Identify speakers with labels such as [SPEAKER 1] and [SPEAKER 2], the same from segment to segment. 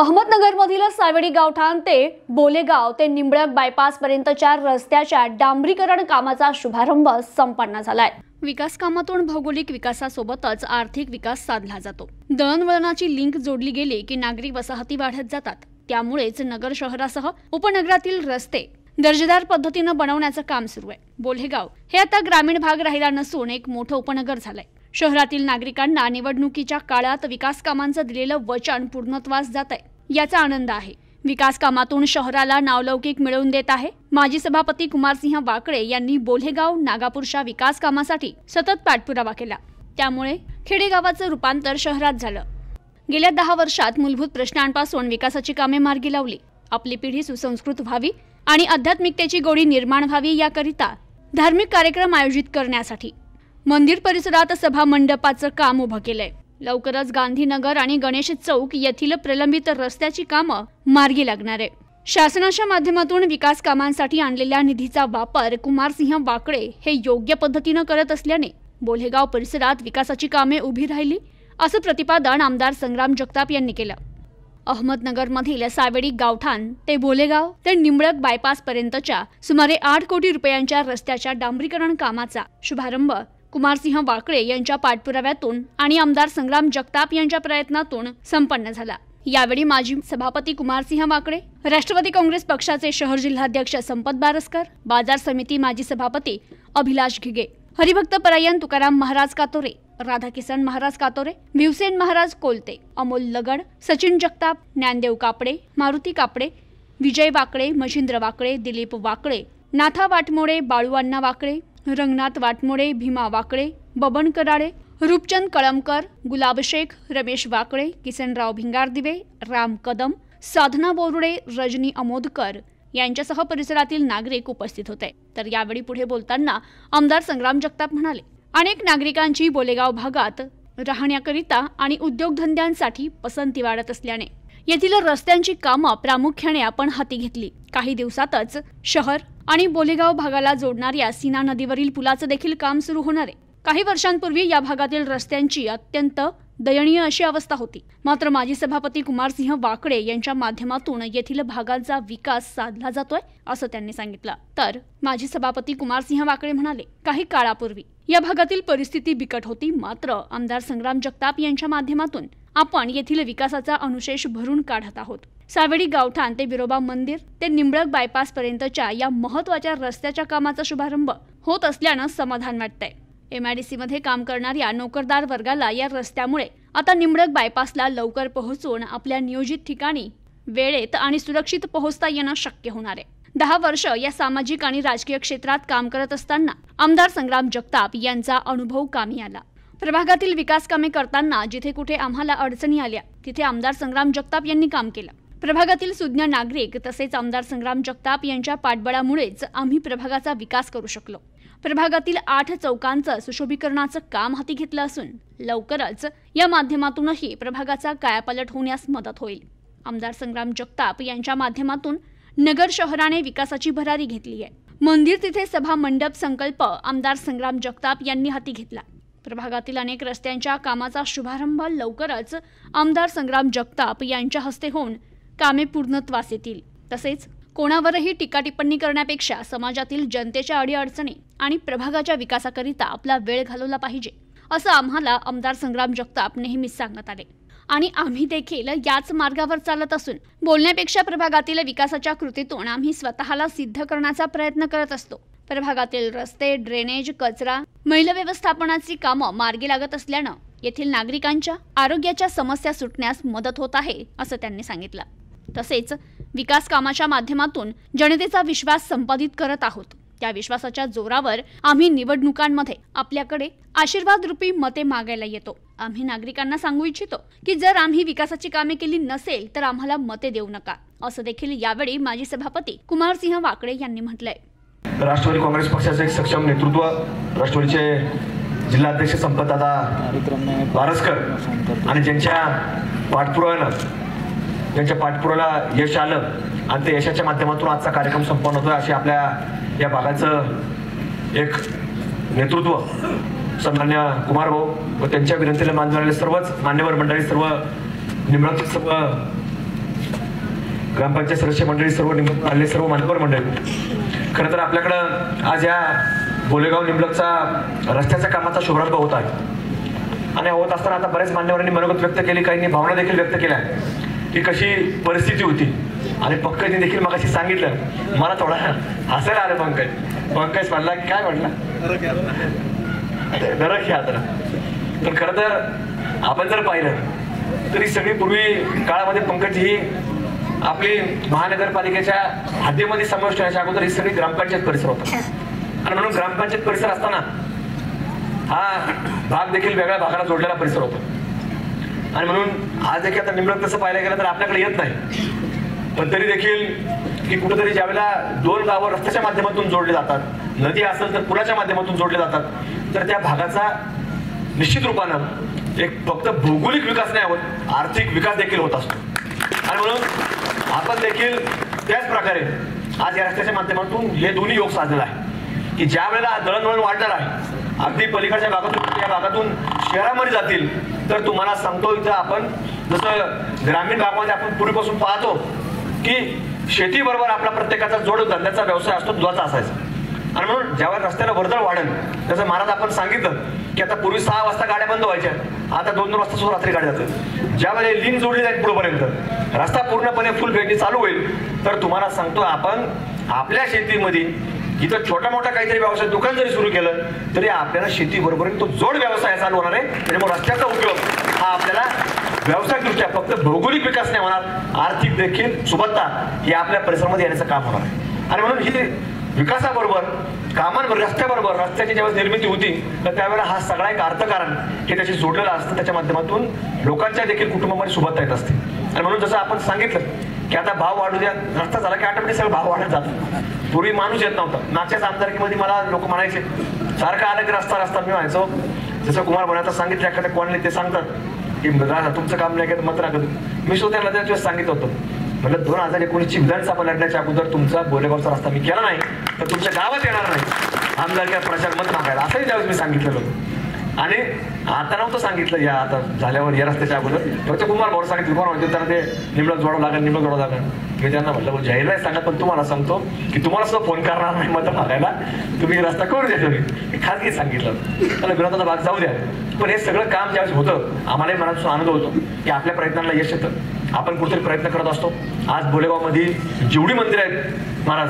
[SPEAKER 1] अहमदनगरमधील सावेडी गावठाण ते बोलेगाव ते निंबळक बायपास पर्यंतच्या रस्त्याच्या डांबरीकरण कामाचा शुभारंभ संपन्न झालाय। विकास कामातून भौगोलिक विकासासोबतच आर्थिक विकास साधला जातो। दळणवळणाची लिंक जोडली गेली की नागरी वसाहती वाढत जातात। त्यामुळेच नगर शहरासह उपनगरातील रस्ते दर्जेदार पद्धतीने बनवण्याचं काम सुरू आहे। बोलेगाव हे आता ग्रामीण भाग राहिला नसून एक मोठं उपनगर झालंय। शहरातील नागरिकांना निवडणुकीच्या काळात विकास कामांचं दिलेलं वचन पूर्णत्वास जात आहे याचा आनंद आहे। विकास कामातून शहराला नावलौकिक मिळवून देत आहे। माजी सभापती कुमारसिंह वाकळे यांनी बोलेगाव नागापूरच्या विकास कामासाठी सतत पाठपुरावा केला। त्यामुळे खेडेगावाचं रूपांतर शहरात झालं। गेल्या 10 वर्षात मूलभूत प्रश्नांपासून विकासाची कामे मार्गी लावली। आपली पिढी सुसंस्कृत व्हावी आणि आध्यात्मिकतेची गोडी निर्माण व्हावी याकरिता धार्मिक कार्यक्रम आयोजित करण्यासाठी मंदिर परिसरात सभा मंडपाचं काम उभं केलंय। लवकरच गांधीनगर आणि गणेश चौक येथील प्रलंबित रस्त्याची कामं मार्गी लागणार आहे। शासनाच्या माध्यमातून विकास कामांसाठी आणलेल्या निधीचा वापर कुमारसिंह वाकळे हे योग्य पद्धतीने करत असल्याने बोलेगाव परिसरात विकासाची कामे उभी राहिली असं प्रतिपादन आमदार संग्राम जगताप यांनी केलं। अहमदनगरमधील सावेडी गावठाण ते बोलेगाव ते निंबळक बायपास पर्यंतच्या सुमारे 8 कोटी रुपयांच्या रस्त्याच्या डांबरीकरण कामाचा शुभारंभ कुमारसिंह वाकळे यांच्या पाठपुराव्यातून आणि आमदार संग्राम जगताप यांच्या प्रयत्नातून संपन्न झाला। यावेळी माजी सभापती कुमारसिंह वाकळे, राष्ट्रवादी काँग्रेस पक्षाचे शहर जिल्हाध्यक्ष संपत बारसकर, बाजार समिती माजी सभापती अभिलाष घिगे, हरिभक्त परायण तुकाराम महाराज कातोरे, राधाकिसन महाराज कातोरे, भिवसेन महाराज कोलते, अमोल लगड, सचिन जगताप, ज्ञानदेव कापडे, मारुती कापडे, विजय वाकळे, मशिंद्र वाकळे, दिलीप वाकळे, नाथा वाटमोडे, बाळूअण्णा वाकळे, रंगनाथ वाटमोडे, भीमा वाकळे, बबन कराळे, रूपचंद कळमकर, गुलाब शेख, रमेश वाकळे, किसनराव भिंगारदिवे, राम कदम, साधना बोरुडे, रजनी अमोदकर यांच्यासह परिसरातील नागरिक उपस्थित होते। तर यावेळी पुढे बोलताना आमदार संग्राम जगताप म्हणाले, अनेक नागरिकांची बोलेगाव भागात राहण्याकरिता आणि उद्योगधंद्यांसाठी पसंती वाढत असल्याने येथील रस्त्यांची कामं प्रामुख्याने आपण हाती घेतली। काही दिवसातच शहर आणि बोलेगाव भागाला जोडणाऱ्या सीना नदीवरील पुलाचं देखील काम सुरू होणार आहे। काही वर्षांपूर्वी या भागातील रस्त्यांची अत्यंत दयनीय अशी अवस्था होती। मात्र माजी सभापती कुमारसिंह वाकळे यांच्या माध्यमातून येथील भागाचा विकास साधला जातोय असं त्यांनी सांगितलं। तर माजी सभापती कुमारसिंह वाकळे म्हणाले, काही काळापूर्वी या भागातील परिस्थिती बिकट होती, मात्र आमदार संग्राम जगताप यांच्या माध्यमातून आपण येथील विकासाचा अनुशेष भरून काढत आहोत। सावेडी गावठाण ते विरोबा मंदिर ते निंबळक बायपास पर्यंतच्या या महत्त्वाच्या रस्त्याच्या कामाचा शुभारंभ होत असल्यानं समाधान वाटतंय। MIDC मध्ये काम करणाऱ्या नोकरदार वर्गाला या रस्त्यामुळे आता निंबळक बायपासला लवकर पोहोचून आपल्या नियोजित ठिकाणी वेळेत आणि सुरक्षित पोहोचता येणं शक्य होणार आहे। 10 वर्ष या सामाजिक आणि राजकीय क्षेत्रात काम करत असताना आमदार संग्राम जगताप यांचा अनुभव कामी आला। प्रभागातील विकास कामे करताना जिथे कुठे आम्हाला अडचणी आल्या तिथे आमदार संग्राम जगताप यांनी काम केलं। प्रभागातील सुज्ञ नागरिक तसेच आमदार संग्राम जगताप यांच्या पाठबळामुळेच आम्ही प्रभागाचा विकास करू शकलो। प्रभागातील 8 चौकांचं सुशोभीकरणाचं काम हाती घेतलं असून लवकरच या माध्यमातूनही प्रभागाचा कायापालट होण्यास मदत होईल। आमदार संग्राम जगताप यांच्या माध्यमातून नगर शहराने विकासाची भरारी घेतली आहे। मंदिर तिथे सभा मंडप संकल्प आमदार संग्राम जगताप यांनी हाती घेतला। प्रभागातील अनेक रस्त्यांच्या कामाचा शुभारंभ लवकरच आमदार संग्राम जगताप यांच्या हस्ते होऊन कामे पूर्णत्वास येतील। तसेच कोणावरही टीका टिप्पणी करण्यापेक्षा समाजातील जनतेच्या अडीअडचणी आणि प्रभागाच्या विकासाकरिता आपला वेळ घालवला पाहिजे असं आम्हाला आमदार संग्राम जगताप नेहमीच सांगत आले आणि आम्ही देखील याच मार्गावर चालत असून बोलण्यापेक्षा प्रभागातील विकासाच्या कृतीतून आम्ही स्वतःला सिद्ध करण्याचा प्रयत्न करत असतो। प्रभागातील रस्ते, ड्रेनेज, कचरा, मैल व्यवस्थापनाची कामं मार्गी लागत असल्यानं येथील नागरिकांच्या आरोग्याच्या समस्या सुटण्यास मदत होत आहे असं त्यांनी सांगितलं। तसेच विकास कामाच्या माध्यमातून जनतेचा विश्वास संपादित करत आहोत। त्या विश्वासाच्या जोरावर आम्ही निवडणुकांमध्ये आपल्याकडे आशीर्वाद रूपी मते मागायला येतो। आम्ही नागरिकांना सांगू इच्छितो की जर आम्ही विकासाची कामे केली नसेल तर आम्हाला मते देऊ नका असं देखील यावेळी माजी सभापती कुमारसिंह वाकळे यांनी म्हटलंय।
[SPEAKER 2] राष्ट्रवादी काँग्रेस पक्षाचे एक सक्षम नेतृत्व, राष्ट्रवादीचे जिल्हाध्यक्ष संपतदादा बारसकर आणि ज्यांच्या पाठपुराव्याला यश आलं आणि त्या यशाच्या माध्यमातून आजचा कार्यक्रम संपन्न होतोय अशी आपल्या या भागाचं एक नेतृत्व सन्मान्य कुमार भाऊ व त्यांच्या विनंतीला मान झालेले सर्वच मान्यवर मंडळी, सर्व निंबळकचे सर्व ग्रामपंचायत सदस्य मंडळी, सर्व निमंत्रण आलेले सर्व मान्यवर मंडळी, खरं तर आपल्याकडं आज या बोलेगाव निंबलकचा रस्त्याच्या कामाचा शुभारंभ होत आहे आणि होत असताना आता बऱ्याच मान्यवरांनी मनोगत व्यक्त केली, काहींनी भावना देखील व्यक्त केल्या की कशी परिस्थिती होती. आणि पंकजने देखील मगाशी सांगितलं, मला थोडा हसायला आलं. पंकज म्हणला की काय म्हटला, नरक ह्या तर. पण खरं तर आपण जर पाहिलं तरी सगळी पूर्वी काळामध्ये पंकज ही आपली महानगरपालिकेच्या हद्दीमध्ये समाविष्ट होण्याच्या अगोदर ही सगळी ग्रामपंचायत परिसर होता आणि म्हणून ग्रामपंचायत परिसर असताना हा भाग देखील वेगळ्या भागाला जोडलेला परिसर होता. आणि म्हणून आज देखील आता निंबळक तसं पाहायला गेलं तर आपल्याकडे येत नाही, पण तरी देखील की कुठेतरी ज्यावेळेला दोन गावं रस्त्याच्या माध्यमातून जोडले जातात, नदी असेल तर पुलाच्या माध्यमातून जोडले जातात, तर त्या भागाचा निश्चित रूपानं एक फक्त भौगोलिक विकास नाही होत, आर्थिक विकास देखील होत असतो. आणि म्हणून आपण देखील त्याच प्रकारे आज या रस्त्याच्या माध्यमातून हे दोन्ही योग साधलेला आहे की ज्या वेळेला दळणवळण वाढणार आहे, अगदी पलीकडच्या भागातून या भागातून शहरामध्ये जातील, तर तुम्हाला सांगतो इथं आपण जसं ग्रामीण भागामध्ये आपण पूर्वीपासून पाहतो की शेतीबरोबर आपला प्रत्येकाचा जोडधंद्याचा व्यवसाय असतो, दुधाचा असायचा. आणि म्हणून ज्यावेळेला रस्त्याला वर्दळ वाढेल, जसं महाराज आपण सांगितलं की आता पूर्वी 6 वाजता गाड्या बंद व्हायच्या, आता 2-2 वाजता सुद्धा रात्री गाड्या जातात. ज्यावेळेला लिंक जोडली जाईल पुढेपर्यंत, रस्ता पूर्णपणे फुल भेटी चालू होईल, तर तुम्हाला सांगतो आपण आपल्या शेतीमध्ये इथं छोटा मोठा काहीतरी व्यवसाय दुकान जरी सुरू केलं तरी आपल्याला शेतीबरोबर तो जोड व्यवसाय चालू होणार आहे. त्याच्यामुळे रस्त्याचा उपयोग हा आपल्याला व्यावसायिकदृष्ट्या फक्त भौगोलिक विकास नाही होणार, आर्थिक देखील सुबत्ता हे आपल्या परिसरामध्ये येण्याचं काम होणार आहे. आणि म्हणून ही विकासाबरोबर कामांबरोबर रस्त्याबरोबर रस्त्याची ज्यावेळेस निर्मिती होती तर त्यावेळेला हा सगळा एक अर्थकारण हे त्याशी जोडलेलं असतं, त्याच्या माध्यमातून लोकांच्या देखील कुटुंबामध्ये सुबत्ता येत असते. आणि म्हणून जसं आपण सांगितलं की आता भाव वाढू द्या, रस्ता झाला की ऑटोमॅटिक सगळं भाव वाढत जातो. पूर्वी माणूस येत नव्हता. मागच्याच आमदारकीमध्ये मला लोक म्हणायचे सारखं आलं की रस्ता रस्ता. मी व्हायचो जसं कुमार भण्याचं सांगितलं एखाद्या कोणाला ते सांगतात की तुमचं काम नाही का मत राखत. मी सुद्धा त्याला त्या दिवस सांगितलं होतं, म्हटलं 2019ची विधानसभा लढण्याच्या अगोदर तुमचा बोलेगावचा रस्ता मी केला नाही तर तुमच्या गावात येणार नाही आमदारकीला प्रचार मत मागायला, असंही त्यावेळेस मी सांगितलेलं होतं. आणि आता नव्हतं सांगितलं या आता झाल्यावर या रस्त्याच्या अगोदर फक्त कुमार भाऊ सांगितलं, कोण म्हणते त्यांना ते निंबळक जोडावं लागेल, निंबळक जोडावं लागेल. मी त्यांना म्हटलं जाहीर नाही सांगा, पण तुम्हाला सांगतो की तुम्हाला सुद्धा फोन करणार नाही मत मागायला, तुम्ही रस्ता करू द्या. मी खाजगी सांगितलं त्याला विरोधाचा भाग जाऊ द्या. पण हे सगळं काम ज्यावेळेस होतं आम्हालाही मनापासून आनंद होतो की आपल्या प्रयत्नांना यश येतं, आपण कुठेतरी प्रयत्न करत असतो. आज बोलेगावमध्ये जेवढी मंदिरं आहेत महाराज,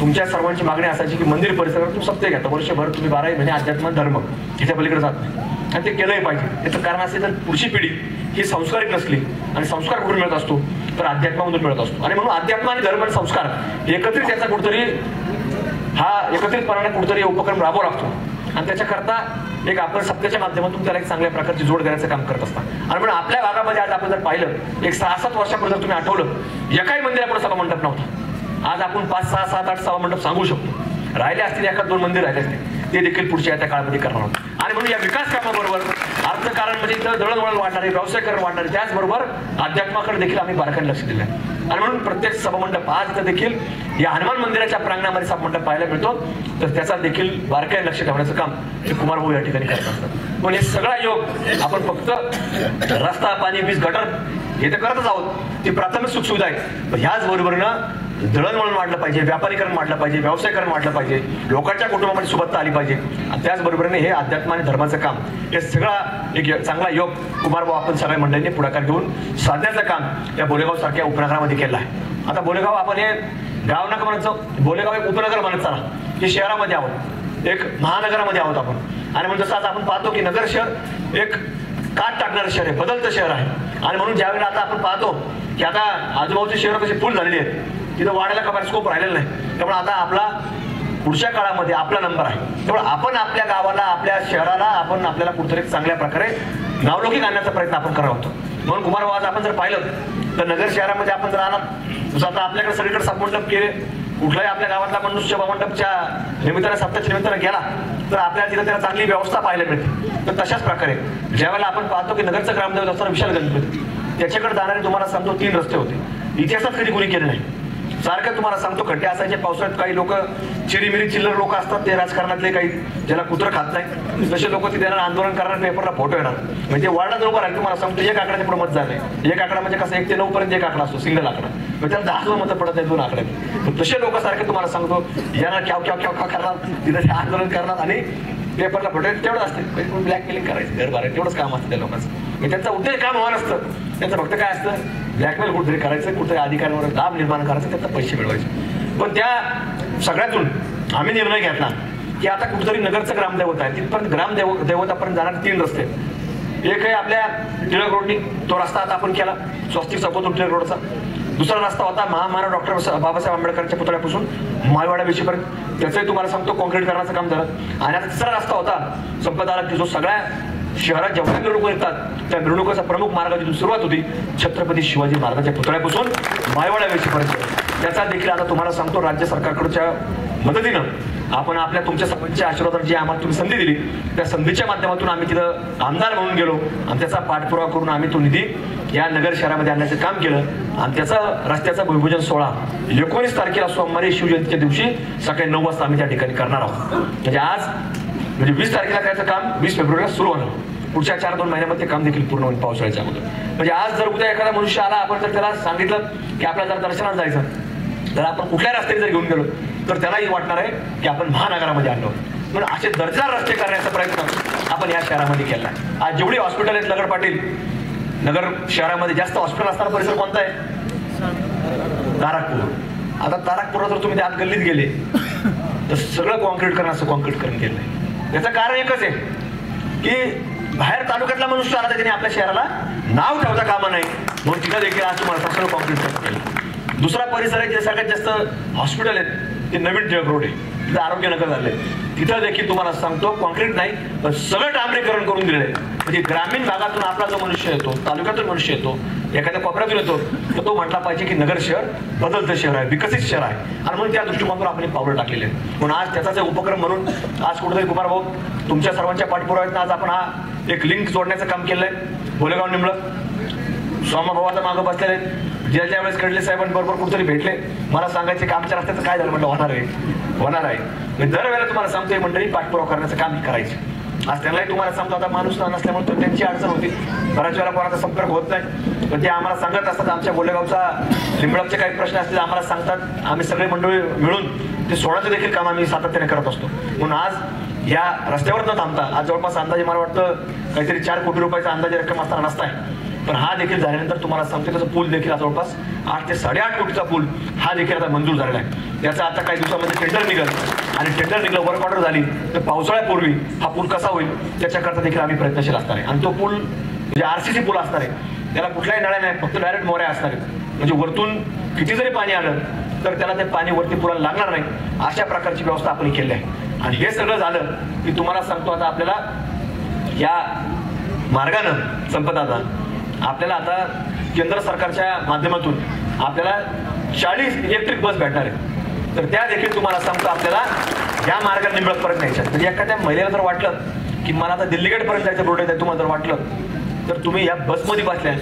[SPEAKER 2] तुमच्या सर्वांची मागणी असायची की मंदिर परिसरात तुम्ही सप्ते घेता, वर्षभर तुम्ही 12 महिने अध्यात्म धर्म ह्याच्या पलीकडे जात नाही आणि ते केलंही पाहिजे. याचं कारण असेल तर पुढची पिढी ही संस्कारिक नसली आणि संस्कार कुठून मिळत असतो तर अध्यात्मामधून मिळत असतो. आणि म्हणून अध्यात्म आणि धर्म आणि संस्कार एकत्रित याचा कुठेतरी हा एकत्रितपणाने कुठेतरी उपक्रम राबवावा लागतो आणि त्याच्याकरता एक आपण सप्त्याच्या माध्यमातून त्याला एक चांगल्या प्रकारची जोड देण्याचं काम करत असतात. आणि म्हणून आपल्या भागामध्ये आज आपण जर पाहिलं एक 6-7 वर्षापूर्वी जर तुम्ही आठवलं एकाही मंदिरापुढे सभा मंडप नव्हता. आज आपण 5, 6, 7, 8 सभा मंडप सांगू शकतो. राहिले असतील 1-2 मंदिर राहिले असतील, ते देखील पुढच्या त्या काळामध्ये करणार आहोत. आणि म्हणून या विकास कामाबरोबर अर्थकारण म्हणजे इथं दळणवळण वाढणारे, व्यवसायकरण वाढणारे, त्याचबरोबर अध्यात्माकडे देखील आम्ही बारकाईने लक्ष दिलं आहे. आणि म्हणून प्रत्येक सभामंडप आज इथं देखील या हनुमान मंदिराच्या प्रांगणामध्ये सभामंडप पाहायला मिळतो, तर त्याचा देखील बारकाईने लक्ष ठेवण्याचं काम हे कुमार भाऊ या ठिकाणी करत असतात. पण हे सगळा योग आपण फक्त रस्ता, पाणी, वीज, गटर हे तर करतच आहोत, ती प्राथमिक सुखसुविधा आहे. पण ह्याच बरोबरीनं दळणवळण वाढलं पाहिजे, व्यापारीकरण वाढलं पाहिजे, व्यवसायकरण वाढलं पाहिजे, लोकांच्या कुटुंबामध्ये सुबत्ता आली पाहिजे. आणि त्याचबरोबरीने हे अध्यात्म आणि धर्माचं काम हे सगळा एक चांगला योग कुमारभाऊ आपण सगळ्या मंडळींनी पुढाकार घेऊन साधण्याचं काम या बोलेगाव सारख्या उपनगरामध्ये केलं आहे. आता बोलेगाव आपण हे गाव नका म्हणायचं, बोलेगाव एक उपनगर म्हणत चला, हे शहरामध्ये आहोत, एक महानगरामध्ये आहोत आपण. आणि म्हणून जसं आज आपण पाहतो की नगर शहर एक काट टाकणारं शहर आहे, बदलतं शहर आहे. आणि म्हणून ज्यावेळेला आता आपण पाहतो की आता आजूबाजूची शहरं कशी फुल झालेली आहेत, तिथं वाढायला का स्कोप राहिलेला नाही. त्यामुळे आता आपला पुढच्या काळामध्ये आपला नंबर आहे. त्यामुळे आपण आपल्या गावाला, आपल्या शहराला आपण आपल्याला कुठेतरी चांगल्या प्रकारे नावलौकिक आणण्याचा प्रयत्न आपण करत होतो. म्हणून कुमारभाऊ आज आपण जर पाहिलं तर नगर शहरामध्ये आपण जर आलात, जसं आता आपल्याकडे सगळीकडे सभामंडप केले, कुठलाही आपल्या गावातला मनुष्य सभामंडपच्या निमित्ताने सप्ताच्या निमित्ताने गेला तर आपल्याला तिथं त्याला चांगली व्यवस्था पाहायला मिळते. तर तशाच प्रकारे ज्यावेळेला आपण पाहतो की नगरचं ग्रामदैवत असताना विशाल गणपती, त्याच्याकडे जाणारे तुम्हाला सांगतो 3 रस्ते होते. इतिहासात कधी कोणी केले नाही. सारखं तुम्हाला सांगतो खड्डे असायचे पावसाळ्यात, काही लोक चिरीमिरी चिल्लर लोक असतात ते राजकारणातले काही ज्याला कुत्र खात नाही तसे लोक तिथे आंदोलन करणार पेपरला फोटो येणार म्हणजे वार्डात उभं राहील तुम्हाला सांगतो एक आकड्याच्या पुढे मत झालंय एक आकडा म्हणजे कसं 1 ते 9 पर्यंत एक आकडा असतो सिंगल आकडा मग त्याला 10 मतं पडत नाही 2 आकड्यात तसे लोक सारखे तुम्हाला सांगतो यांना क्याव क्याव क्याव क्याव करणार तिथे आंदोलन करणार आणि पेपरला फोटो तेवढं असतं ब्लॅकमेलिंग करायचं घर भरायचं तेवढंच काम असतं त्या लोकांचं त्यांचा उद्देश काम हवं नसतं त्यांचं फक्त काय असतं ब्लॅकमेल कुठेतरी करायचं कुठेतरी अधिकाऱ्यांवर दाब निर्माण करायचं त्यांना पैसे मिळवायचे पण त्या सगळ्यातून आम्ही निर्णय घेतला की आता कुठेतरी नगरचं ग्रामदैवत आहे तिथपर्यंत ग्रामदैवतापर्यंत जाणारे 3 रस्ते एक आहे आपल्या टिळक रोडनी तो रस्ता आता आपण केला स्वस्तिक चौकातून टिळक रोडचा दुसरा रस्ता होता महामानव डॉक्टर बाबासाहेब आंबेडकरांच्या पुतळ्यापासून माळवाडा बेशीपर्यंत त्याचंही तुम्हाला सांगतो कॉन्क्रीट करण्याचं काम झालं आणि आता तिसरा रस्ता होता संपत आला की जो सगळ्या शहरात जेवढ्या मिरवणुका येतात त्या मिरवणुकीचा प्रमुख मार्ग जिथून सुरुवात होती छत्रपती शिवाजी महाराजांच्या पुतळ्यापासून माळवाडा बेशीपर्यंत त्याचा देखील आता तुम्हाला सांगतो राज्य सरकारकडच्या मदतीनं आपण आपल्या तुमच्या सर्वांच्या आशीर्वादाने जी आम्हाला तुम्ही संधी दिली त्या संधीच्या माध्यमातून आम्ही तिथं आमदार म्हणून गेलो आणि त्याचा पाठपुरावा करून आम्ही तो निधी या नगर शहरामध्ये आणण्याचं काम केलं आणि त्याचा रस्त्याचा भूमिपूजन सोहळा 19 तारखेला सोमवारी शिवजयंतीच्या दिवशी सकाळी 9 वाजता आम्ही त्या ठिकाणी करणार आहोत म्हणजे आज म्हणजे 20 तारखेला करायचं काम 20 फेब्रुवारीला सुरू होणार पुढच्या 4-2 महिन्यामध्ये काम देखील पूर्ण होईल पावसाळ्याच्या अगोदर म्हणजे आज जर उद्या एखादा मनुष्य आला आपण जर त्याला सांगितलं की आपल्याला जर दर्शनात जायचं तर आपण कुठल्या रस्त्याने जर घेऊन गेलो तर त्यालाही वाटणार आहे की आपण महानगरामध्ये आणलो म्हणून असे दर्जेदार रस्ते करण्याचा प्रयत्न आपण या शहरामध्ये केला आज जेवढी हॉस्पिटल आहेत नगर पाटील नगर शहरामध्ये जास्त हॉस्पिटल असणारा परिसर कोणता आहे ताराकपूर आता ताराकपूरला जर तुम्ही आत गल्लीत गेले तर सगळं कॉन्क्रीट करून केलंय याचं कारण एकच आहे की बाहेर तालुक्यातला मनुष्य आला तर त्याने आपल्या शहराला नाव ठेवता कामा नाही म्हणून तिथं देखील आज तुम्हाला सगळं कॉन्क्रीट केलं दुसरा परिसर आहे जे सगळ्यात जास्त हॉस्पिटल आहेत ते नवीन टिळक रोड आहे तिथं आरोग्यनगर झाले तिथं देखील तुम्हाला सांगतो कॉन्क्रीट नाही पण सगळं डांबरीकरण करून दिलेलं आहे म्हणजे ग्रामीण भागातून आपला जो मनुष्य येतो तालुक्यातून मनुष्य येतो एखाद्या कोपऱ्यातून येतो तर तो म्हटला पाहिजे की नगर शहर बदलतं शहर आहे विकसित शहर आहे आणि म्हणून त्या दृष्टिकोनातून आपण पावलं टाकलेले आहेत म्हणून आज त्याचा उपक्रम म्हणून आज कुठेतरी कुमार भाऊ तुमच्या सर्वांच्या पाठपुराव्यात आज आपण हा एक लिंक जोडण्याचं काम केलंय बोलेगाव निंबळ स्वामा भावाचा मागं बसलेले आहेत ज्या वेळेस कडले साहेबांबरोबर कुठेतरी भेटले मला सांगायचे की आमच्या रस्त्याचं काय झालं म्हटलं होणार आहे मी दरवेळेला तुम्हाला सांगतोय मंडळी पाठपुरावा करण्याचं काम करायचे आज त्यांनाही तुम्हाला सांगतो आता माणूस नसल्यामुळे तर त्यांची अडचण होती बऱ्याच वेळेला कोणाचा संपर्क होत नाही पण ते आम्हाला सांगत असतात आमच्या बोलेगावचा लिंबळकचे काही प्रश्न असतील आम्हाला सांगतात आम्ही सगळे मंडळी मिळून ते सोडायचं देखील काम आम्ही सातत्याने करत असतो म्हणून आज या रस्त्यावर न थांबता आज जवळपास अंदाजे मला वाटतं काहीतरी 4 कोटी रुपयाचा अंदाजे रक्कम असताना नसताय पण हा देखील झाल्यानंतर तुम्हाला सांगतो त्याचा पूल देखील जवळपास 8 ते 8.5 कोटीचा पूल हा देखील आता मंजूर झालेला आहे त्याचा आता काही दिवसामध्ये टेंडर निघेल आणि टेंडर निघलं वर्क ऑर्डर झाली तर पावसाळ्यापूर्वी हा पूल कसा होईल त्याच्याकरता देखील आम्ही प्रयत्नशील असणार आहे आणि तो पूल म्हणजे RCC पूल असणार आहे त्याला कुठल्याही नळ्या नाही फक्त डायरेक्ट मोऱ्या असणार आहेत म्हणजे वरतून किती जरी पाणी आलं तर त्याला ते पाणी वरती पुलाला लागणार नाही अशा प्रकारची व्यवस्था आपण केली आहे आणि हे सगळं झालं की तुम्हाला सांगतो आता आपल्याला या मार्गानं संपदाचा आपल्याला आता केंद्र सरकारच्या माध्यमातून आपल्याला 40 इलेक्ट्रिक बस भेटणार आहे तर त्या देखील तुम्हाला सांगतो आपल्याला या मार्गाने निंबळकपर्यंत न्यायच्या म्हणजे एखाद्या महिलेला जर वाटलं की मला आता दिल्लीगेटपर्यंत जायचं रोड आहे तुम्हाला जर वाटलं तर तुम्ही या बसमध्ये बसल्या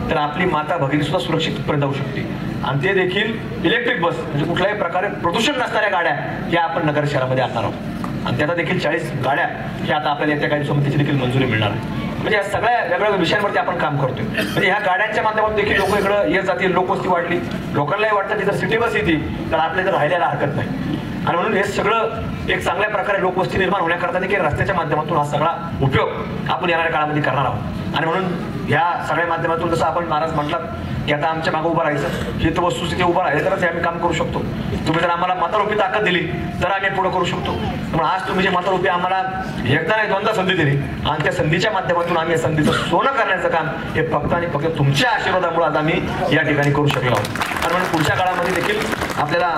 [SPEAKER 2] तर आपली माता भगिनी सुद्धा सुरक्षितपर्यंत जाऊ शकते आणि ते देखील इलेक्ट्रिक बस म्हणजे कुठल्याही प्रकारे प्रदूषण नसणाऱ्या गाड्या या आपण नगर शहरामध्ये आणणार आहोत आणि त्याचा देखील 40 गाड्या ह्या आता आपल्याला येत्या काही दिवसामध्ये त्याची देखील मंजुरी मिळणार आहे म्हणजे या सगळ्या वेगवेगळ्या विषयांवरती आपण काम करतोय म्हणजे ह्या गाड्यांच्या माध्यमातून देखील लोक इकडं येत जातील लोकवस्ती वाढली लोकांनाही वाटतं की जर सिटी बस येते तर आपल्या इथं राहायला हरकत नाही आणि म्हणून हे सगळं एक चांगल्या प्रकारे लोकवस्ती निर्माण होण्याकरता देखील रस्त्याच्या माध्यमातून हा सगळा उपयोग आपण येणाऱ्या काळामध्ये करणार आहोत आणि म्हणून ह्या सगळ्या माध्यमातून जसं आपण महाराज म्हटलात की आता आमच्या मागे उभं राहायचं हे तर वस्तुस्थिती उभं राहिलं तरच आम्ही काम करू शकतो तुम्ही जर आम्हाला मतारूपी ताकद दिली तर आम्ही पुढे करू शकतो पण आज तुम्ही जे मतारूपी आम्हाला एकदा नाही 2दा संधी दिली आणि त्या संधीच्या माध्यमातून आम्ही या संधीचं सोनं करण्याचं काम हे फक्त आणि फक्त तुमच्या आशीर्वादामुळे आज आम्ही या ठिकाणी करू शकलो आहोत आणि म्हणून पुढच्या काळामध्ये देखील आपल्याला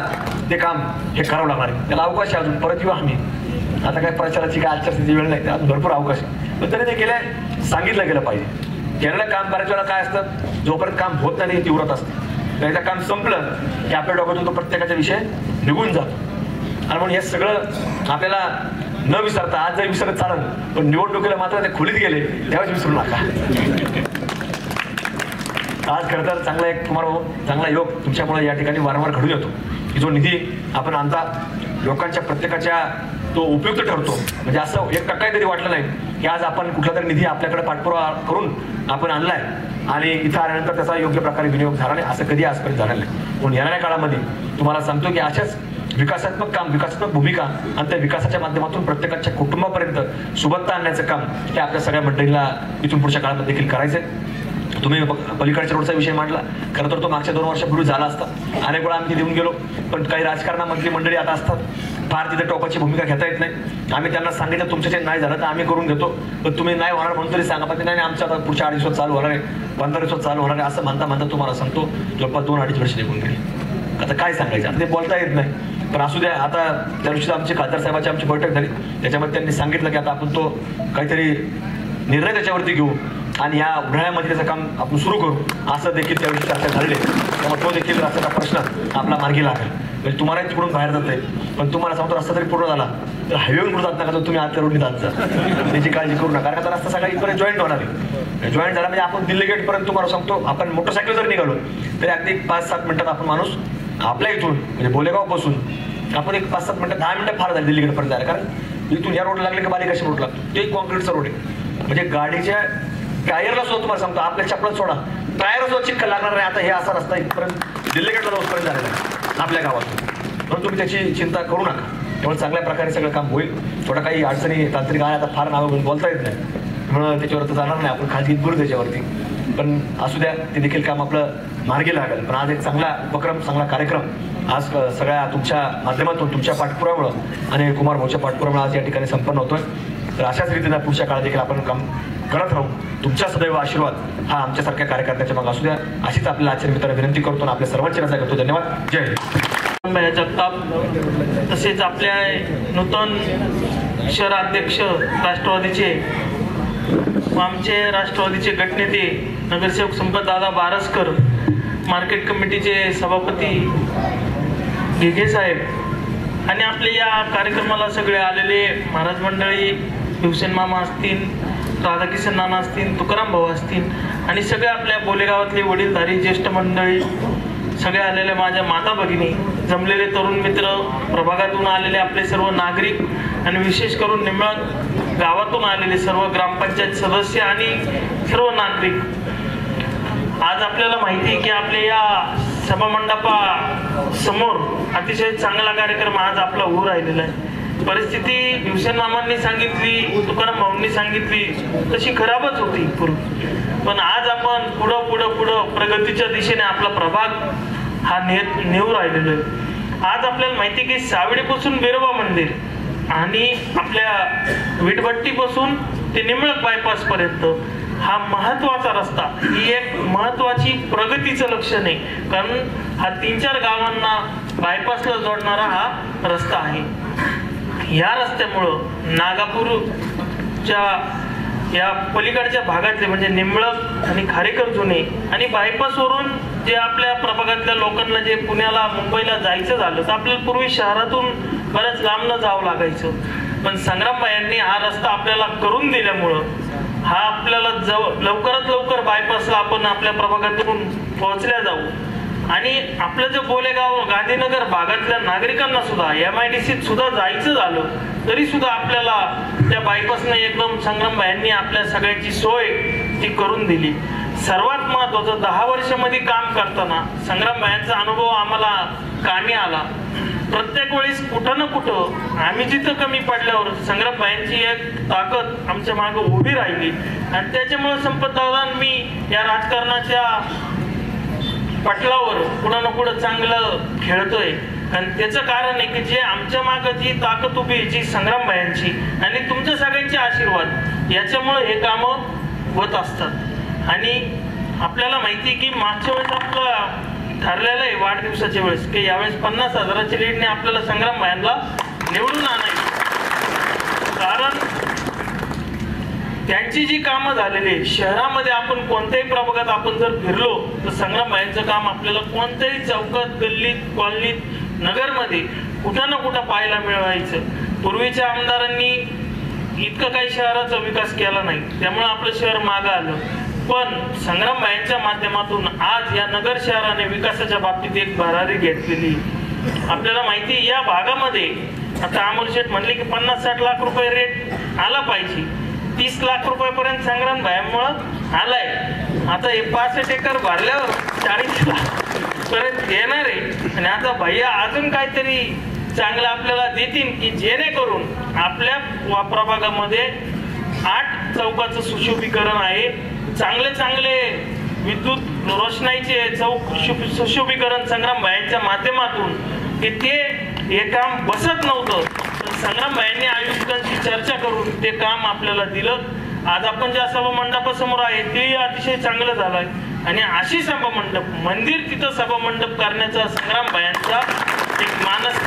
[SPEAKER 2] ते काम हे करावं लागणार आहे त्याला अवकाश आहे अजून परत येऊ आम्ही आता काय प्रचाराची काय आचारसंहितेची वेळ नाही अजून भरपूर अवकाश आहे पण तरी ते केलं सांगितलं गेलं पाहिजे केलेलं काम करायच्या वेळेला काय असतं जोपर्यंत काम होत नाही तीव्रत असते एकदा काम संपलं की आपल्या डोक्यातून तो प्रत्येकाचा विषय निघून जातो आणि म्हणून हे सगळं आपल्याला न विसरता आज जरी विसरत चालेल पण निवडणुकीला मात्र ते खोलीत गेले त्यावेळेस विसरू नका आज खरं तर चांगला एक तुम्हाला चांगला योग तुमच्यामुळे या ठिकाणी वारंवार घडून येतो की जो निधी आपण आणता लोकांच्या प्रत्येकाच्या तो उपयुक्त ठरतो. म्हणजे असं एक टक्काही तरी वाटलं नाही की आज आपण कुठला तरी निधी आपल्याकडे पाठपुरावा करून आपण आणलाय आणि इथं आल्यानंतर त्याचा योग्य प्रकारे विनियोग झाला नाही, असं कधी आजपर्यंत झालं नाही. पण येणाऱ्या काळामध्ये तुम्हाला सांगतो की अशाच विकासात्मक काम, विकासात्मक भूमिका आणि त्या विकासाच्या माध्यमातून प्रत्येकाच्या कुटुंबापर्यंत सुबत्ता आणण्याचं काम हे आपल्या सगळ्या मंडळींना इथून पुढच्या काळामध्ये देखील करायचंय. तुम्ही पलीकडच्या रोडचा विषय मांडला, खरं तर तो मागच्या 2 वर्षापूर्वी झाला असता. अनेक वेळा आम्ही देऊन गेलो, पण काही राजकारणामधली मंडळी आता असतात, फार तिथे टोकाची भूमिका घेता येत नाही. आम्ही त्यांना सांगितलं तुमच्या नाही झालं तर आम्ही करून घेतो, पण तुम्ही नाही होणार म्हणून तरी सांगा. पण नाही, आमच्या आता पुढच्या 8 दिवसात चालू होणार आहे, 15 दिवसात चालू होणार आहे असं म्हणता तुम्हाला सांगतो जवळपास 2-2.5 वर्ष निघून गेले. आता काय सांगायचं, आता ते बोलता येत नाही. पण असू द्या, आता त्या दिवशी आमची खासदार साहेबांची आमची बैठक झाली, त्याच्यामध्ये त्यांनी सांगितलं की आता आपण तो काहीतरी निर्णय त्याच्यावरती घेऊ आणि या उन्हाळ्यामध्ये त्याचं काम आपण सुरू करू, असं देखील त्यावेळी चर्चा झाली. त्यामुळे तो देखील रस्त्याचा प्रश्न आपला मार्गी लागेल. म्हणजे तुम्हालाही तिकडून बाहेर जात आहे, पण तुम्हाला सांगतो रस्ता जरी पूर्ण झाला तर हायवेवर कुठं जात नका, तर तुम्ही आतल्या रोडने जात जा, त्याची काळजी करू नका. कारण आता रस्ता सगळा इथपर्यंत जॉईंट होणार आहे. जॉईंट झाला म्हणजे आपण दिल्ली गेटपर्यंत तुम्हाला सांगतो, आपण मोटरसायकल जर निघालो तरी अगदी 5-7 मिनिटात आपण माणूस आपल्या इथून म्हणजे बोलेगाव पासून आपण एक 5-7 मिनिटं 10 मिनिटं फार झाली दिल्ली गेटपर्यंत जायला. कारण इथून या रोडला लागले की बालिकाशी रोड लागतो, ते कॉन्क्रीटचा रोड आहे. म्हणजे गाडीच्या टायरला सुद्धा तुम्हाला सांगतो, आपल्या चपलात सोडा टायर सुद्धा चिक्कल लागणार नाही. आता हे असा रस्ता इथपर्यंत दिल्ली गेटला जाऊपर्यंत झालेला आहे आपल्या गावातून, म्हणून तुम्ही त्याची चिंता करू नका. त्यामुळे चांगल्या प्रकारे सगळं काम होईल. थोडं काही अडचणी तांत्रिक आहे, आता फार नावं बोलता येत नाही म्हणून त्याच्यावर तर जाणार नाही आपण, खाजगीत बोलू त्याच्यावरती. पण असू द्या, ते देखील काम आपलं मार्गी लागेल. पण आज एक चांगला उपक्रम, चांगला कार्यक्रम आज सगळ्या तुमच्या माध्यमातून, तुमच्या पाठपुरामुळं आणि कुमार भाऊच्या पाठपुरामुळे आज या ठिकाणी संपन्न होतोय. तर अशाच रीतीने पुढच्या काळात देखील आपण काम करत राहू. तुमच्या सदैव आशीर्वाद हा आमच्यासारख्या कार्यकर्त्याच्या मागे असू द्या, अशीच आपल्या आचार्य मित्रांना विनंती करतो आणि आपल्या सर्वांची रजा करतो. धन्यवाद. जय हिंद.
[SPEAKER 3] जगताप तसेच आपल्या नूतन शहराध्यक्ष राष्ट्रवादीचे आमचे राष्ट्रवादीचे गटनेते नगरसेवक संपतदादा बारसकर, मार्केट कमिटीचे सभापती ढिगे साहेब आणि आपले या कार्यक्रमाला सगळे आलेले महाराज मंडळी, भीवसेन मामा असतील, राधाकिशन नाना असतील, तुकाराम भाऊ असतील आणि सगळे आपल्या बोलेगावातले वडीलधारी ज्येष्ठ मंडळी, सगळे आलेले माझ्या माता भगिनी, जमलेले तरुण मित्र, प्रभागातून आलेले आपले सर्व नागरिक आणि विशेष करून निंबाळ गावातून आलेले सर्व ग्रामपंचायत सदस्य आणि सर्व नागरिक. आज आपल्याला माहिती आहे की आपल्या या सभामंडपा समोर अतिशय चांगला कार्यक्रम आज आपला होऊ राहिलेला आहे. परिस्थिती भीवसेन मामांनी सांगितली, तुकाराम भाऊंनी सांगितली तशी खराबच होती पूर्वी, पण आज आपण पुढं प्रगतीच्या दिशेने आपला प्रभाग हा नेऊ राहिलेलो आहे. आज आपल्याला माहिती आहे की सावडीपासून बिरोबा मंदिर आणि आपल्या विटभट्टीपासून ते निंबळक बायपास पर्यंत हा महत्वाचा रस्ता, ही एक महत्वाची प्रगतीचं लक्षण आहे. कारण हा 3-4 गावांना बायपासला जोडणारा हा रस्ता आहे. या रस्त्यामुळं नागापूरच्या या पलीकडच्या भागातले म्हणजे निंबळक आणि खारेकर जुने आणि बायपासवरून जे आपल्या प्रभागातल्या लोकांना जे पुण्याला मुंबईला जायचं झालं तर आपल्याला पूर्वी शहरातून बऱ्याच लांब जावं लागायचं. पण संग्रामबाईंनी हा रस्ता आपल्याला करून दिल्यामुळं हा आपल्याला लवकरात लवकर बायपासला आपण आपल्या प्रभागातून पोहोचल्या जाऊ. आणि आपलं जे बोलेगाव गांधीनगर भागातल्या नागरिकांना सुद्धा MIDCत सुद्धा जायचं झालं तरी सुद्धा आपल्याला त्या बायपासने एकदम संग्रामबाईंनी आपल्या सगळ्यांची सोय ती करून दिली. सर्वात महत्वाचं 10 वर्षामध्ये काम करताना संग्रामबाईंचा अनुभव आम्हाला कामी आला. प्रत्येक वेळेस कुठं ना कुठं आम्ही जिथं कमी पडल्यावर संग्रामबाईंची एक ताकद आमच्या मागे उभी राहिली आणि त्याच्यामुळे संपतदादा मी या राजकारणाच्या पटलावर पुढं ना पुढं चांगलं खेळतोय. आणि त्याचं कारण आहे की जे आमच्या मागं जी ताकद उभी जी संग्रामबाईंची आणि तुमच्या सगळ्यांचे आशीर्वाद याच्यामुळे हे कामं होत असतात. आणि आपल्याला माहिती आहे की मागच्या वेळेस आपलं ठरलेलं आहे वाढदिवसाच्या वेळेस की यावेळेस 50,000च्या लीडने आपल्याला संग्रामबाईंना निवडून आणायचं. कारण त्यांची जी कामं झालेली शहरामध्ये आपण कोणत्याही प्रभागात आपण जर फिरलो तर संग्रामबाईंचं काम आपल्याला कोणत्याही चौकात, गल्लीत, कॉलनीत, नगरमध्ये कुठं ना कुठं पाहायला मिळवायचं. पूर्वीच्या आमदारांनी इतकं काही शहराचा विकास केला नाही, त्यामुळे आपलं शहर मागं आलं. पण संग्रामबाईंच्या माध्यमातून आज या नगर शहराने विकासाच्या बाबतीत एक भरारी घेतलेली. आपल्याला माहिती आहे, या भागामध्ये आता अमोल शेठ म्हणले की 50-60 लाख रुपये रेट आला पाहिजे, 30 लाख रुपयापर्यंत संग्राम भाईमुळं आलाय. आता हे 65 एकर भरल्यावर 40 लाख पर्यंत येणार आहे. आणि आता भैया अजून काहीतरी चांगलं आपल्याला देतील की जेणेकरून आपल्या प्रभागामध्ये 8 चौकाचं सुशोभीकरण आहे. चांगले विद्युत रोषणाईचे चौक सुशोभीकरण संग्राम भाईंच्या माध्यमातून ते हे काम बसत नव्हतं. संग्राम भाईंनी आयुक्तांशी चर्चा करून ते काम आपल्याला दिलं. आज आपण ज्या सभा मंडपासमोर आहे ते अतिशय चांगलं झालंय. आणि अशी सभा मंडप मंदिर तिथं सभा मंडप करण्याचा संग्राम भाईंचा एक मानस.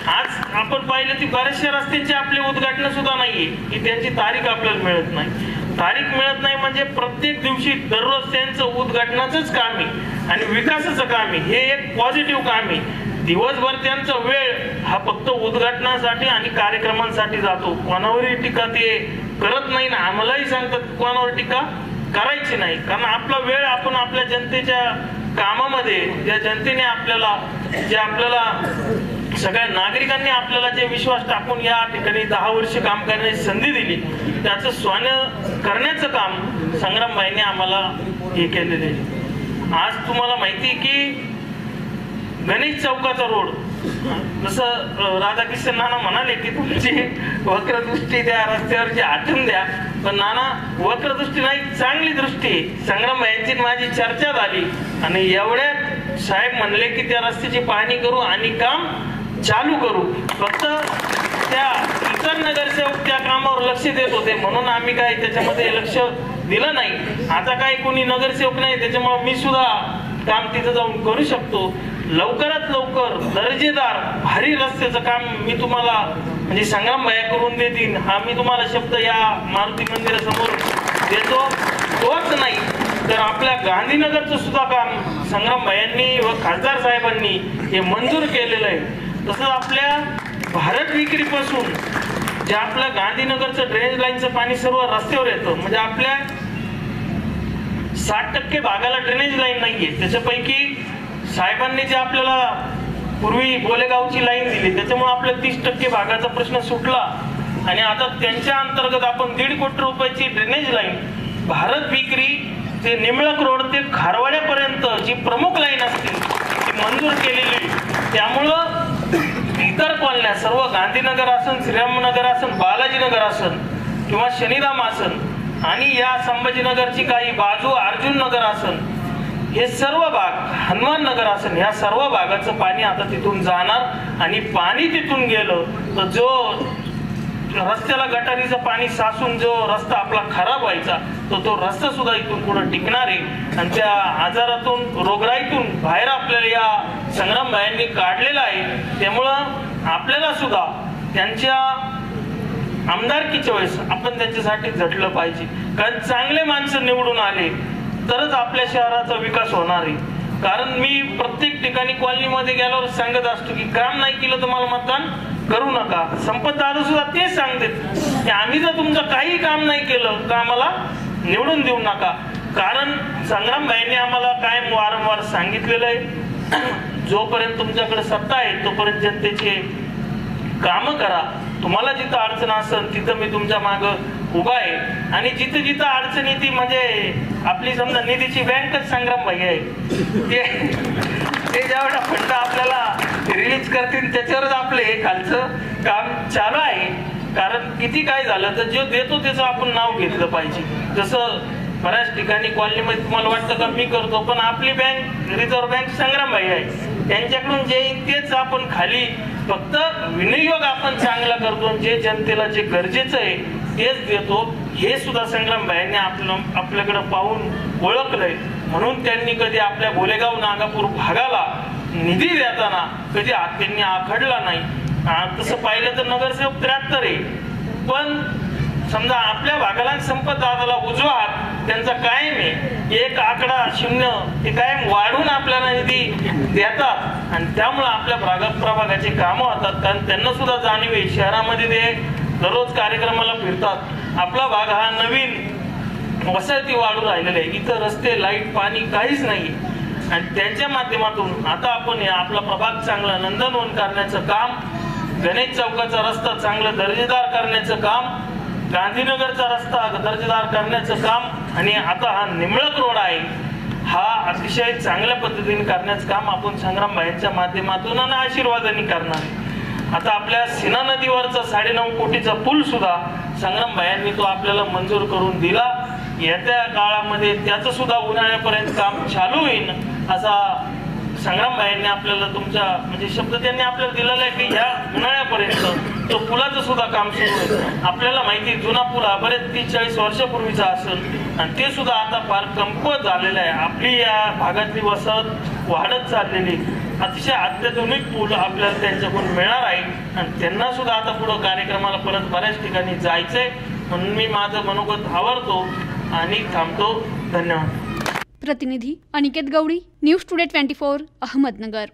[SPEAKER 3] आज आपण पाहिलं ती बऱ्याचशा रस्त्यांची आपले उद्घाटन सुद्धा नाहीये की त्यांची तारीख आपल्याला मिळत नाही. तारीख मिळत नाही म्हणजे प्रत्येक दिवशी दररोज त्यांचं उद्घाटनाचंच काम आहे आणि विकासाचं काम आहे. हे एक पॉझिटिव्ह काम आहे. दिवसभर त्यांचा वेळ हा फक्त उद्घाटनासाठी आणि कार्यक्रमांसाठी जातो. कोणावरही टीका ते करत नाही ना आम्हालाही सांगतात कोणावर टीका करायची नाही. कारण आपला वेळ आपण आपल्या जनतेच्या कामामध्ये, ज्या जनतेने आपल्याला सगळ्या नागरिकांनी आपल्याला जे विश्वास टाकून या ठिकाणी 10 वर्ष काम करण्याची संधी दिली त्याचं सोनं करण्याचं काम संग्राम भाईंनी आम्हाला हे केलेले आहे. आज तुम्हाला माहिती आहे की गणेश चौकाचा रोड जसं राधाकिशन नाना म्हणाले की तुमची वक्रदृष्टी त्या रस्त्यावरची आठवण द्या, पण नाना वक्रदृष्टी नाही चांगली दृष्टी. संग्राम भाईंची माझी चर्चा झाली आणि एवढ्यात साहेब म्हणले की त्या रस्त्याची पाहणी करू आणि काम चालू करू. फक्त त्या इतर नगरसेवक त्या कामावर लक्ष देत होते म्हणून आम्ही काय त्याच्यामध्ये लक्ष दिलं नाही. आता काही कोणी नगरसेवक नाही त्याच्यामुळे मी सुद्धा काम तिथं जाऊन करू शकतो. लवकरात लवकर दर्जेदार भारी रस्त्याचं काम मी तुम्हाला म्हणजे संग्राम भाया करून देतील हा मी तुम्हाला शब्द या मारुती मंदिरासमोर देतो. तोच नाही तर आपल्या गांधीनगरचं सुद्धा काम संग्राम भायांनी व खासदार साहेबांनी हे मंजूर केलेलं आहे. तसंच आपल्या भारत विक्रीपासून जे आपल्या गांधीनगरचं ड्रेनेज लाईनचं पाणी सर्व रस्त्यावर येतं म्हणजे आपल्या 60% भागाला ड्रेनेज लाईन नाहीये. त्याच्यापैकी साहेबांनी जे आपल्याला पूर्वी बोलेगावची लाईन दिली त्याच्यामुळे आपल्या 30% भागाचा प्रश्न सुटला आणि आता त्यांच्या अंतर्गत आपण 1.5 कोटी रुपयाची ड्रेनेज लाईन भारत विक्री ते निमळक रोड ते खारवाड्यापर्यंत जी प्रमुख लाईन असते ती मंजूर केलेली. त्यामुळं इतर कॉलन्या सर्व गांधीनगर असन, श्रीरामनगर असन, बालाजीनगर असन किंवा शनिधाम असन आणि या संभाजीनगरची काही बाजू अर्जुन नगर असन हे सर्व भाग हनुमान नगर असन ह्या सर्व भागाचं पाणी आता तिथून जाणार आणि पाणी तिथून गेलं तर जो रस्त्याला गटारीचं पाणी साचून जो रस्ता आपला खराब व्हायचा तो रस्ता सुद्धा इथून पुढे टिकणार आहे आणि त्या आजारातून रोगराईतून बाहेर आपल्याला या संग्राम भायांनी काढलेला आहे. त्यामुळं आपल्याला सुद्धा त्यांच्या आमदारकीच्या वेळेस आपण त्यांच्यासाठी झटलं पाहिजे. कारण चांगले माणसं निवडून आले तरच आपल्या शहराचा विकास होणार आहे. कारण मी प्रत्येक ठिकाणी कॉलनीमध्ये गेल्यावर सांगत असतो की काम नाही केलं तर मला मतदान करू नका. संपत दादा सुद्धा तेच सांगतात की आम्ही जर तुमचं काही काम नाही केलं तर आम्हाला निवडून देऊ नका. कारण संग्राम भाईंनी आम्हाला कायम वारंवार सांगितलेलं आहे जोपर्यंत तुमच्याकडे सत्ता आहे तोपर्यंत जनतेचे काम करा. तुम्हाला जिथं अडचण असेल तिथं मी तुमच्या मागं उभा आहे आणि जिथं जिथं अडचण येते म्हणजे आपली समजा निधीची बँकच संग्राम भाई आहे ते जेवढा फंड आपल्याला रिलीज करतील त्याच्यावरच आपलं हे खालचं काम चालू आहे. कारण किती काय झालं तर जो देतो त्याचं आपण नाव घेतलं पाहिजे. जसं बऱ्याच ठिकाणी कॉलनीमध्ये तुम्हाला वाटतं का मी करतो पण आपली बँक रिझर्व्ह बँक संग्राम भाई आहे त्यांच्याकडून जे तेच आपण खाली फक्त विनियोग आपण चांगला करतो जे जनतेला जे गरजेचं आहे तेच देतो. हे सुद्धा संग्राम भाईंनी आपल्याकडे पाहून ओळखलंय म्हणून त्यांनी कधी आपल्या बोलेगाव नागापूर भागाला निधी देताना कधी त्यांनी आखडला नाही. तसं पाहिलं तर नगरसेवक 73 आहे पण समजा आपल्या भागाला संपत दादाला उजवा हात त्यांचा कायम आहे. एक आकडा 0 ते कायम वाढून आपल्याला निधी देतात आणि त्यामुळे आपल्या प्रभागाची कामं होतात. कारण त्यांना सुद्धा जाणीव आहे शहरामध्ये ते दररोज कार्यक्रमाला फिरतात. आपला भाग हा नवीन वसाहती वाढू राहिलेला आहे. इथं रस्ते लाईट पाणी काहीच नाही आणि त्यांच्या माध्यमातून आता आपण आपला प्रभाग चांगला नंदनवन करण्याचं काम, गणेश चौकाचा रस्ता चांगलं दर्जेदार करण्याचं काम, गांधीनगरचा रस्ता दर्जेदार करण्याचं काम आणि आता हा निंबळक रोड आहे हा अतिशय चांगल्या पद्धतीने करण्याचं काम आपण संग्राम भाईंच्या माध्यमातून आणि आशीर्वादाने करणार आहे। आता आपल्या सीना नदीवरचा 9.5 कोटीचा पूल सुद्धा संग्राम भाईंनी तो आपल्याला मंजूर करून दिला। येत्या काळामध्ये त्याचं सुद्धा उन्हाळ्यापर्यंत काम चालू होईल असा संग्राम भाईंनी आपल्याला तुमच्या म्हणजे शब्द त्यांनी आपल्याला दिलेला आहे की या उन्हाळ्यापर्यंत तो पुलाचं सुद्धा काम सुरू होईल। आपल्याला माहिती जुना पूल हा बरेच 30-40 वर्षापूर्वीचा असेल आणि ते सुद्धा आता फार कमकुवत झालेलं आहे। आपली या भागातली वसाहत वाढत चाललेली अतिशय अत्याधुनिक पूल आपल्याला त्यांच्याकडून मिळणार आहे आणि त्यांना सुद्धा आता पुढे कार्यक्रमाला परत बऱ्याच ठिकाणी जायचंय म्हणून मी माझं मनोगत आवडतो आणि थांबतो। धन्यवाद।
[SPEAKER 1] प्रतिनिधी अनिकेत गवळी, न्यूज टुडे 24, अहमदनगर।